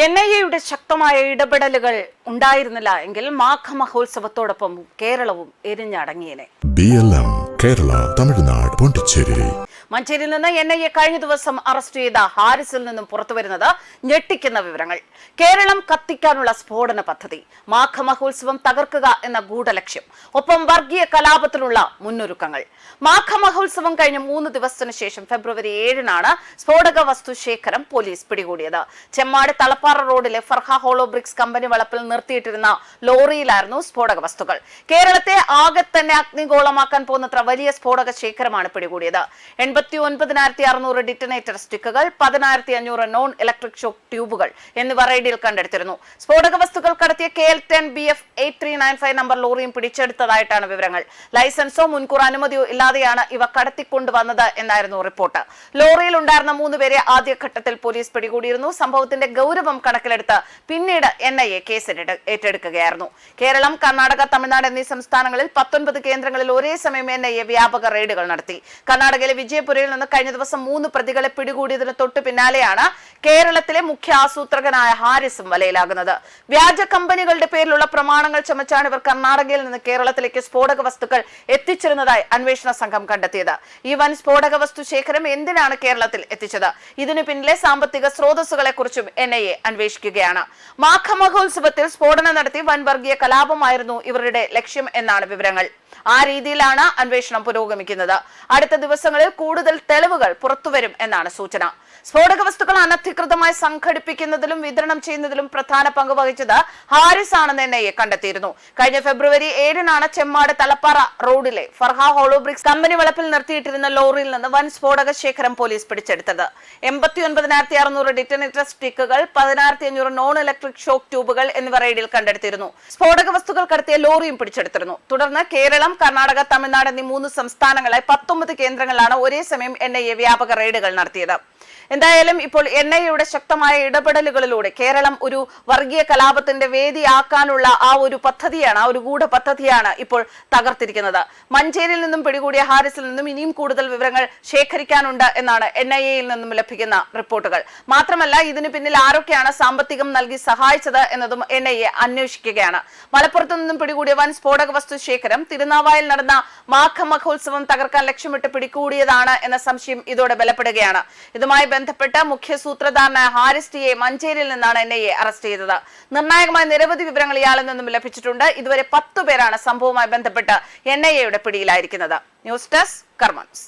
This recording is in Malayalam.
NIA-യുടെ ശക്തമായ ഇടപെടലുകൾ ഉണ്ടായിരുന്നില്ല എങ്കിൽ മാഘമഹോത്സവത്തോടൊപ്പം കേരളവും എരിഞ്ഞടങ്ങിയേനെ. BLM കേരള തമിഴ്നാട് പോണ്ടിച്ചേരി. മഞ്ചേരിയിൽ നിന്ന് NIA കഴിഞ്ഞ ദിവസം അറസ്റ്റ് ചെയ്ത ഹാരിസിൽ നിന്നും പുറത്തുവരുന്നത് ഞെട്ടിക്കുന്ന വിവരങ്ങൾ. കേരളം കത്തിക്കാനുള്ള സ്ഫോടന പദ്ധതി, മാഘമഹോത്സവം തകർക്കുക എന്ന ഗൂഢലക്ഷ്യം, ഒപ്പം വർഗീയ കലാപത്തിനുള്ള മുന്നൊരുക്കങ്ങൾ. മാഘമഹോത്സവം കഴിഞ്ഞ 3 ദിവസത്തിനു ശേഷം ഫെബ്രുവരി 7-നാണ് സ്ഫോടക വസ്തു ശേഖരം പോലീസ് പിടികൂടിയത്. ചെമ്മാട് തലപ്പാറ റോഡിലെ ഫർഹ ഹോളോ ബ്രിക്സ് കമ്പനി വളപ്പിൽ നിർത്തിയിട്ടിരുന്ന ലോറിയിലായിരുന്നു സ്ഫോടക വസ്തുക്കൾ. കേരളത്തെ ആകെ തന്നെ അഗ്നിഗോളമാക്കാൻ പോകുന്നത്ര വലിയ സ്ഫോടക ശേഖരമാണ് പിടികൂടിയത്. 89,600 ഡിറ്റനേറ്റർ സ്റ്റിക്കുകൾ, 10,500 നോൺ ഇലക്ട്രിക് ഷോക്ക് ട്യൂബുകൾ എന്നിവ റെയ്ഡിൽ കണ്ടെടുത്തിരുന്നു. സ്ഫോടക വസ്തുക്കൾ കടത്തിയ KL10 BF 8395 നമ്പർ ലോറിയും പിടിച്ചെടുത്തതായിട്ടാണ് വിവരങ്ങൾ. ലൈസൻസോ മുൻകൂർ അനുമതിയോ ഇല്ലാതെയാണ് ഇവ കടത്തിക്കൊണ്ടുവന്നത് എന്നായിരുന്നു റിപ്പോർട്ട്. ലോറിയിൽ ഉണ്ടായിരുന്ന 3 പേരെ ആദ്യഘട്ടത്തിൽ പോലീസ് പിടികൂടിയിരുന്നു. സംഭവത്തിന്റെ ഗൗരവം കണക്കിലെടുത്ത് പിന്നീട് NIA കേസ് ഏറ്റെടുക്കുകയായിരുന്നു. കേരളം, കർണാടക, തമിഴ്നാട് എന്നീ സംസ്ഥാനങ്ങളിൽ 19 കേന്ദ്രങ്ങളിൽ ഒരേ സമയം NIA വ്യാപക റെയ്ഡുകൾ നടത്തി. കർണാടകയിലെ വിജയപുരയിൽ നിന്ന് കഴിഞ്ഞ ദിവസം 3 പ്രതികളെ പിടികൂടിയതിന് തൊട്ടു പിന്നാലെയാണ് കേരളത്തിലെ മുഖ്യ ആസൂത്രകനായ ഹാരിസും വലയിലാകുന്നത്. വ്യാജ കമ്പനികളുടെ പേരിലുള്ള പ്രമാണങ്ങൾ ചമച്ചാണ് ഇവർ കർണാടകയിൽ നിന്ന് കേരളത്തിലേക്ക് സ്ഫോടക വസ്തുക്കൾ എത്തിച്ചിരുന്നതായി അന്വേഷണ സംഘം കണ്ടെത്തിയത്. ഈ വൻ സ്ഫോടക വസ്തു ശേഖരം എന്തിനാണ് കേരളത്തിൽ എത്തിച്ചത്? ഇതിനു പിന്നിലെ സാമ്പത്തിക സ്രോതസ്സുകളെ കുറിച്ചും NIA അന്വേഷിക്കുകയാണ്. മാഘമഹോത്സവത്തിൽ സ്ഫോടനം നടത്തി വൻ വർഗീയ കലാപമായിരുന്നു ഇവരുടെ ലക്ഷ്യം എന്നാണ് വിവരങ്ങൾ. ആ രീതിയിലാണ് അന്വേഷണം പുരോഗമിക്കുന്നത്. അടുത്ത ദിവസങ്ങളിൽ കൂടുതൽ തെളിവുകൾ പുറത്തുവരും എന്നാണ് സൂചന. സ്ഫോടക വസ്തുക്കൾ അനധികൃതമായി സംഘടിപ്പിക്കുന്നതിലും വിതരണം ചെയ്യുന്നതിലും പ്രധാന പങ്ക് വഹിച്ചത് ഹാരിസ് ആണെന്ന് NIA കണ്ടെത്തിയിരുന്നു. കഴിഞ്ഞ ഫെബ്രുവരി 7-നാണ് ചെമ്മാട് തലപ്പാറ റോഡിലെ ഫർഹ ഹോളോ ബ്രിക്സ് കമ്പനി വളപ്പിൽ നിർത്തിയിട്ടിരുന്ന ലോറിയിൽ നിന്ന് വൻ സ്ഫോടക ശേഖരം പോലീസ് പിടിച്ചെടുത്തത്. 89,600 ഡിറ്റനേറ്റർ സ്റ്റിക്കുകൾ, 10,500 നോൺ ഇലക്ട്രിക് ഷോക്ക് ട്യൂബുകൾ എന്നിവ റെയ്ഡിൽ കണ്ടെടുത്തിരുന്നു. സ്ഫോടക വസ്തുക്കൾ കടത്തിയ ലോറിയും പിടിച്ചെടുത്തിരുന്നു. തുടർന്ന് കേരളം, കർണാടക, തമിഴ്നാട് എന്നീ 3 സംസ്ഥാനങ്ങളെ 19 കേന്ദ്രങ്ങളിലാണ് ഒരേ സമയം NIA വ്യാപക റെയ്ഡുകൾ നടത്തിയത്. എന്തായാലും ഇപ്പോൾ NIA-യുടെ ശക്തമായ ഇടപെടലുകളിലൂടെ കേരളം ഒരു വർഗീയ കലാപത്തിന്റെ വേദിയാക്കാനുള്ള ആ ഒരു ഗൂഢ പദ്ധതിയാണ് ഇപ്പോൾ തകർത്തിരിക്കുന്നത്. മഞ്ചേരിയിൽ നിന്നും പിടികൂടിയ ഹാരിസിൽ നിന്നും ഇനിയും കൂടുതൽ വിവരങ്ങൾ ശേഖരിക്കാനുണ്ട് എന്നാണ് NIA-യിൽ നിന്നും ലഭിക്കുന്ന റിപ്പോർട്ടുകൾ. മാത്രമല്ല, ഇതിനു പിന്നിൽ ആരൊക്കെയാണ് സാമ്പത്തികം നൽകി സഹായിച്ചത് എന്നതും NIA അന്വേഷിക്കുകയാണ്. മലപ്പുറത്തു നിന്നും പിടികൂടിയ വൻ സ്ഫോടക വസ്തു ശേഖരം തിരുനാവായിൽ നടന്ന മാഘമഹോത്സവം തകർക്കാൻ ലക്ഷ്യമിട്ട് പിടികൂടിയതാണ് എന്ന സംശയം ഇതോടെ ബലപ്പെടുകയാണ്. ഇതുമായി ബന്ധപ്പെട്ട മുഖ്യ സൂത്രധാരനായ ഹാരിസ് ടിയെ മഞ്ചേരിയിൽ നിന്നാണ് NIA അറസ്റ്റ് ചെയ്തത്. നിർണായകമായ നിരവധി വിവരങ്ങൾ ഇയാളിൽ നിന്നും ലഭിച്ചിട്ടുണ്ട്. ഇതുവരെ 10 പേരാണ് സംഭവവുമായി ബന്ധപ്പെട്ട് NIA-യുടെ പിടിയിലായിരിക്കുന്നത്. News desk കർമ്മൻസ്.